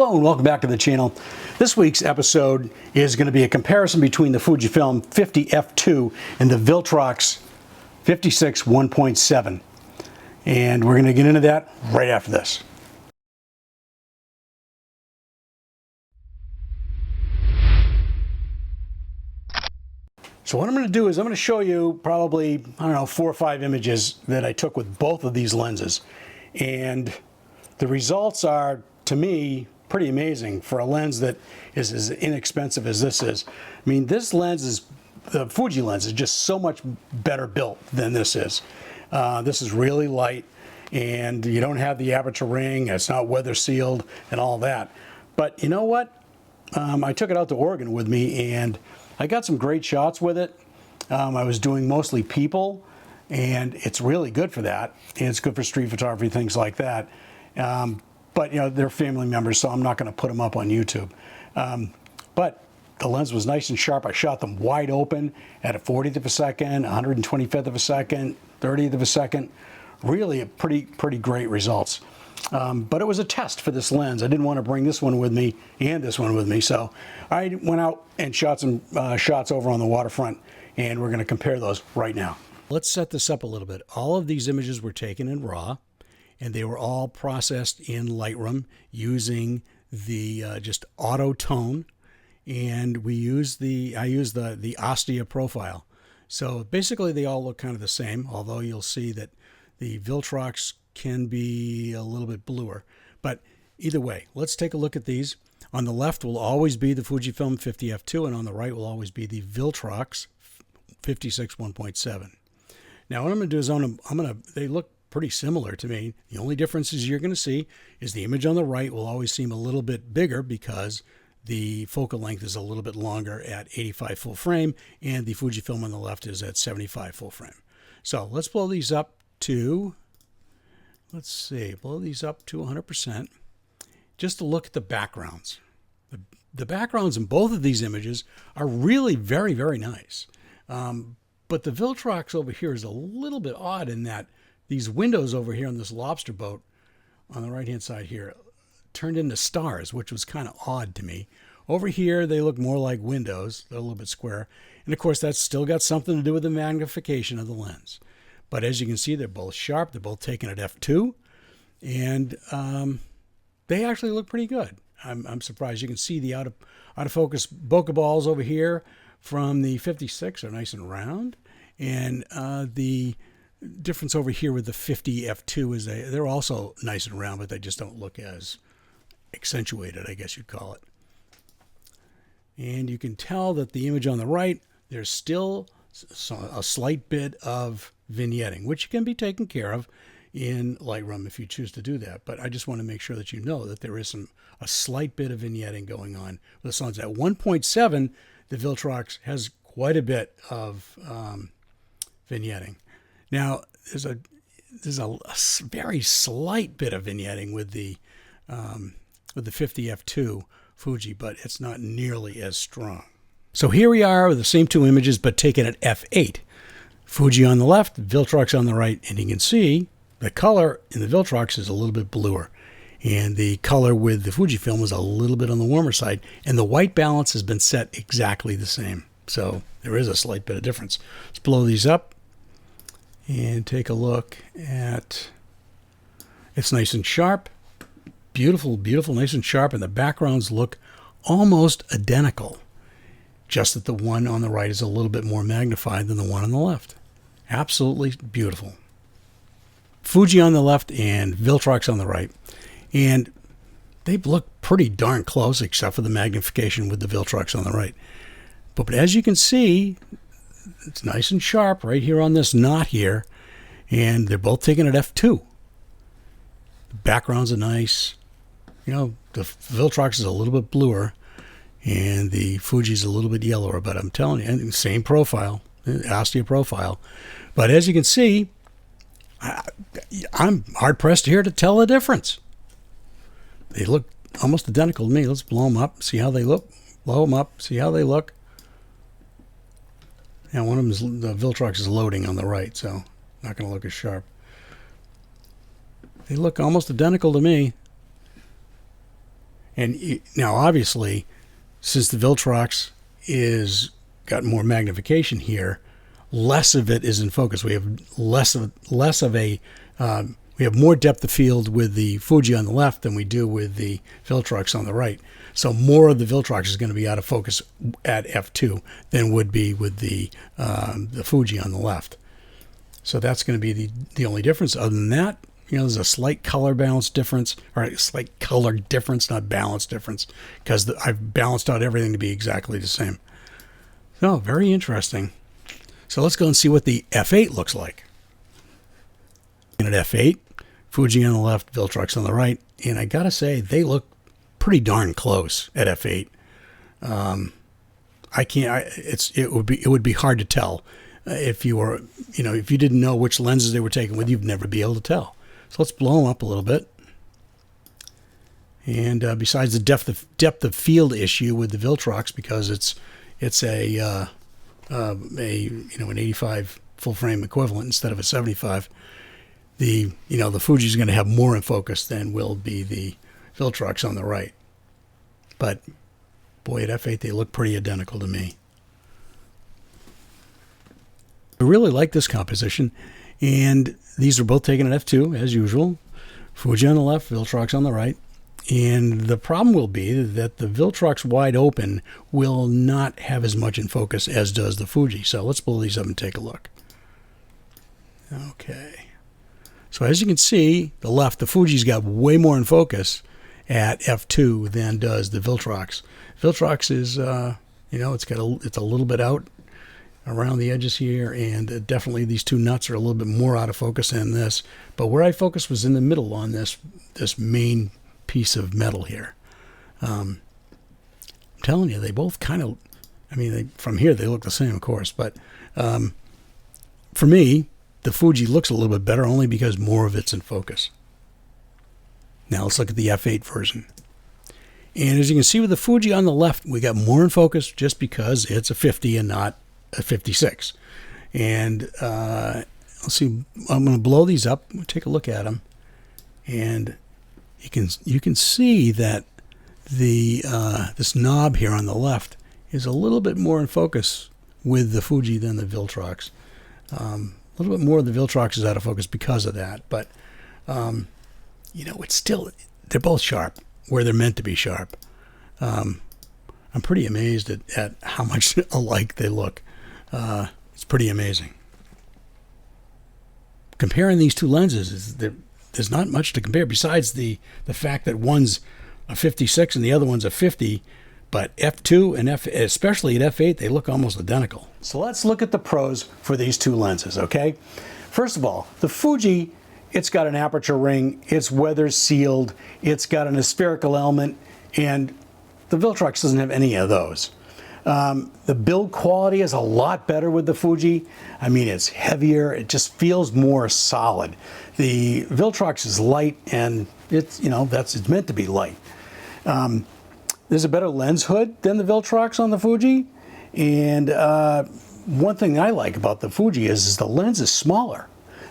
Hello and welcome back to the channel. This week's episode is going to be a comparison between the Fujifilm 50 f2 and the Viltrox 56 1.7. And we're going to get into that right after this. So what I'm going to do is I'm going to show you probably, 4 or 5 images that I took with both of these lenses. And the results are, to me, pretty amazing for a lens that is as inexpensive as this is. I mean, this lens is, the Fuji lens is just so much better built than this is. This is really light and you don't have the aperture ring, it's not weather sealed and all that. But you know what? I took it out to Oregon with me and I got some great shots with it. I was doing mostly people and it's really good for that. And it's good for street photography, things like that. But they're family members, so I'm not going to put them up on YouTube. But the lens was nice and sharp. I shot them wide open at a 40th of a second, 125th of a second, 30th of a second. Really pretty great results. But it was a test for this lens. I didn't want to bring this one with me and this one with me, so I went out and shot some shots over on the waterfront, and we're going to compare those right now. Let's set this up a little bit. All of these images were taken in RAW, and they were all processed in Lightroom using the just auto tone, and I used the Ostia profile. So basically they all look kind of the same, although you'll see that the Viltrox can be a little bit bluer. But either way, let's take a look at these. On the left will always be the Fujifilm 50 f2, and on the right will always be the Viltrox 56 1.7. Now what I'm going to do is they look pretty similar to me. The only differences you're going to see is the image on the right will always seem a little bit bigger because the focal length is a little bit longer at 85 full frame, and the Fujifilm on the left is at 75 full frame. So let's blow these up to, blow these up to 100%, just to look at the backgrounds. The backgrounds in both of these images are really very, very nice. But the Viltrox over here is a little bit odd in that these windows over here on this lobster boat on the right-hand side here turned into stars, which was kind of odd to me. Over here, they look more like windows. They're a little bit square. And, of course, that's still got something to do with the magnification of the lens. But as you can see, they're both sharp. They're both taken at f2. And they actually look pretty good. I'm surprised. You can see the out of focus bokeh balls over here from the 56 are nice and round. And the difference over here with the 50 f2 is they're also nice and round, but they just don't look as accentuated, I guess you'd call it. And you can tell that the image on the right, there's still a slight bit of vignetting, which can be taken care of in Lightroom if you choose to do that. But I just want to make sure that you know that there is a slight bit of vignetting going on with this lens. At 1.7, the Viltrox has quite a bit of vignetting. Now, there's a very slight bit of vignetting with the 50 f2 Fuji, but it's not nearly as strong. So here we are with the same two images, but taken at f8. Fuji on the left, Viltrox on the right, and you can see the color in the Viltrox is a little bit bluer, and the color with the Fujifilm was a little bit on the warmer side, and the white balance has been set exactly the same. So there is a slight bit of difference. Let's blow these up and take a look at, it's nice and sharp, beautiful, nice and sharp, and the backgrounds look almost identical, just that the one on the right is a little bit more magnified than the one on the left. Absolutely beautiful. Fuji on the left and Viltrox on the right, and they look pretty darn close except for the magnification with the Viltrox on the right. But as you can see, it's nice and sharp right here on this knot here, and they're both taken at f2. The backgrounds are nice. The Viltrox is a little bit bluer, and the Fuji's a little bit yellower, but I'm telling you, same profile, Ostia profile. But as you can see, I'm hard-pressed here to tell the difference. They look almost identical to me. Let's blow them up, see how they look. Blow them up, see how they look. And one of them is, the Viltrox is loading on the right, so not going to look as sharp. They look almost identical to me. And now, obviously, since the Viltrox is got more magnification here, less of it is in focus. We have less of a we have more depth of field with the Fuji on the left than we do with the Viltrox on the right. So more of the Viltrox is going to be out of focus at f2 than would be with the Fuji on the left. So that's going to be the only difference. Other than that, there's a slight color balance difference, or a slight color difference, not balance difference, because I've balanced out everything to be exactly the same. So very interesting. So let's go and see what the f8 looks like. And at f8, Fuji on the left, Viltrox on the right, and I gotta say they look pretty darn close at f8. It would be hard to tell if you were, if you didn't know which lenses they were taken with, you'd never be able to tell. So let's blow them up a little bit. And besides the depth of field issue with the Viltrox, because it's an 85 full frame equivalent instead of a 75, the Fuji is going to have more in focus than will be the Viltrox on the right. But boy, at f8 they look pretty identical to me. I really like this composition, and these are both taken at f2 as usual. Fuji on the left, Viltrox on the right. And the problem will be that the Viltrox wide open will not have as much in focus as does the Fuji. So let's blow these up and take a look. Okay. So as you can see, the Fuji's got way more in focus at f2 than does the Viltrox. Viltrox is, it's a little bit out around the edges here, and definitely these two nuts are a little bit more out of focus than this. But where I focused was in the middle on this main piece of metal here. I'm telling you, they both kind of, from here they look the same, of course, but for me, the Fuji looks a little bit better only because more of it's in focus. Now let's look at the f8 version. And as you can see with the Fuji on the left, we got more in focus just because it's a 50 and not a 56. And let's see, I'm going to blow these up. We'll take a look at them. And you can see that the this knob here on the left is a little bit more in focus with the Fuji than the Viltrox. A little bit more of the Viltrox is out of focus because of that, but it's still, they're both sharp where they're meant to be sharp. I'm pretty amazed at how much alike they look. It's pretty amazing. Comparing these two lenses, there's not much to compare besides the fact that one's a 56 and the other one's a 50. But f2 and especially at f8, they look almost identical. So let's look at the pros for these two lenses, okay? First of all, the Fuji, it's got an aperture ring, it's weather sealed, it's got an spherical element, and the Viltrox doesn't have any of those. The build quality is a lot better with the Fuji. It's heavier, it just feels more solid. The Viltrox is light, and it's meant to be light. There's a better lens hood than the Viltrox on the Fuji, and one thing I like about the Fuji is the lens is smaller.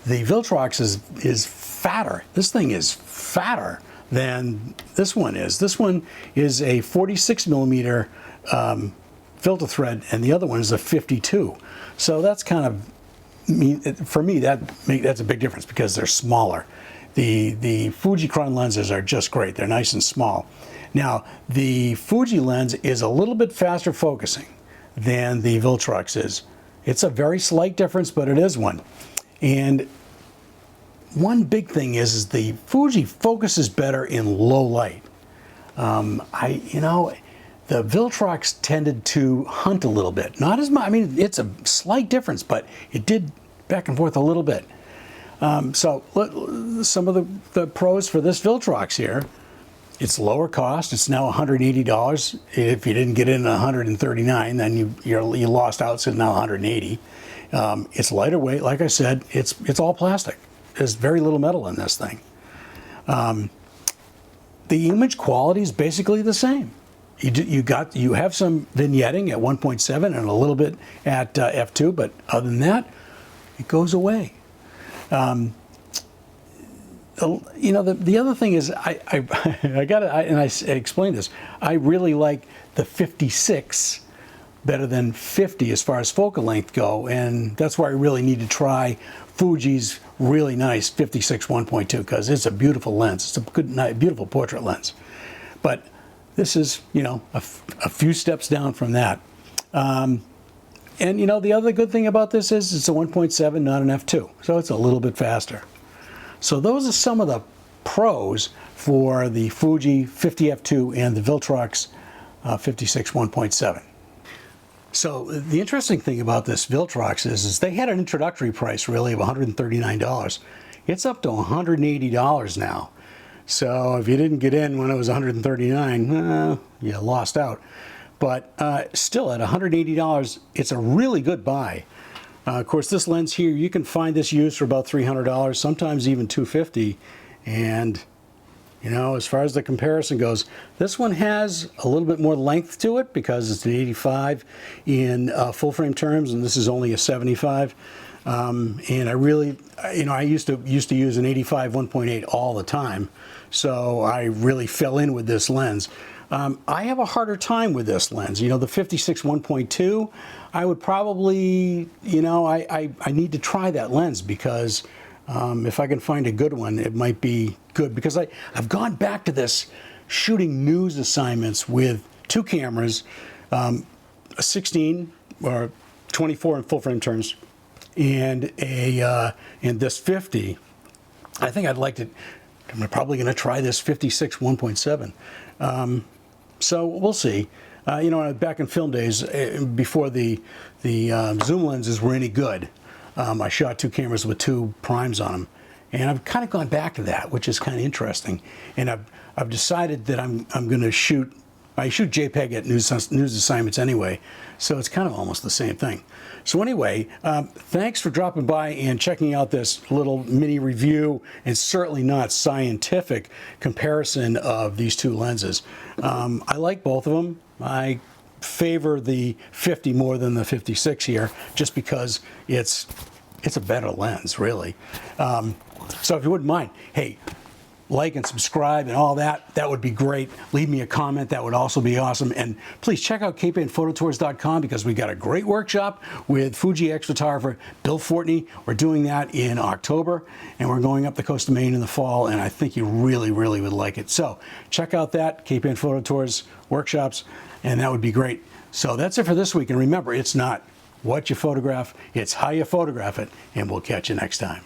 The Viltrox is fatter. This thing is fatter than this one is. This one is a 46mm filter thread, and the other one is a 52. So that's kind of, for me, that's a big difference because they're smaller. The Fujicron lenses are just great. They're nice and small. Now, the Fuji lens is a little bit faster focusing than the Viltrox is. It's a very slight difference, but it is one. And one big thing is the Fuji focuses better in low light. The Viltrox tended to hunt a little bit. Not as much, it's a slight difference, but it did back and forth a little bit. So some of the pros for this Viltrox here. It's lower cost. It's now $180. If you didn't get in at $139, then you lost out. So it's now $180. It's lighter weight. Like I said, it's all plastic. There's very little metal in this thing. The image quality is basically the same. You have some vignetting at 1.7 and a little bit at f2, but other than that, it goes away. you know, the other thing is I got to, and I explained this, I really like the 56 better than 50 as far as focal length go, and that's why I really need to try Fuji's really nice 56 1.2, because it's a beautiful lens. It's a good, beautiful portrait lens. But this is, you know, a few steps down from that. And you know, the other good thing about this is it's a 1.7, not an f2, so it's a little bit faster. So those are some of the pros for the Fuji 50 f2 and the Viltrox 56 1.7. So the interesting thing about this Viltrox is they had an introductory price really of $139. It's up to $180 now. So if you didn't get in when it was $139, you lost out. But still at $180, it's a really good buy. Of course, this lens here, you can find this used for about $300, sometimes even $250. And you know, as far as the comparison goes, this one has a little bit more length to it because it's an 85 in full frame terms, and this is only a 75. And I really, you know, I used to use an 85 1.8 all the time, so I really fell in with this lens. I have a harder time with this lens. You know, the 56 1.2, I would probably, you know, I need to try that lens because if I can find a good one, it might be good, because I've gone back to this shooting news assignments with two cameras, a 16 or 24 in full frame terms, and this 50. I think I'd like to. I'm probably going to try this 56 1.7. So we'll see. You know, back in film days, before the zoom lenses were any good, I shot two cameras with two primes on them, and I've kind of gone back to that, which is kind of interesting. And I've decided that I'm going to shoot. I shoot JPEG at news assignments anyway, so it's kind of almost the same thing. So anyway, thanks for dropping by and checking out this little mini review, and certainly not scientific comparison of these two lenses. I like both of them. I favor the 50 more than the 56 here, just because it's a better lens, really. So if you wouldn't mind, hey, like and subscribe and all that, that would be great. Leave me a comment, that would also be awesome. And please check out capeandphototours.com, because we got a great workshop with Fuji ex-photographer Bill Fortney. We're doing that in October, and we're going up the coast of Maine in the fall, and I think you really, really would like it. So check out that, Cape and Photo Tours workshops, and that would be great. So that's it for this week, and remember, it's not what you photograph, it's how you photograph it, and we'll catch you next time.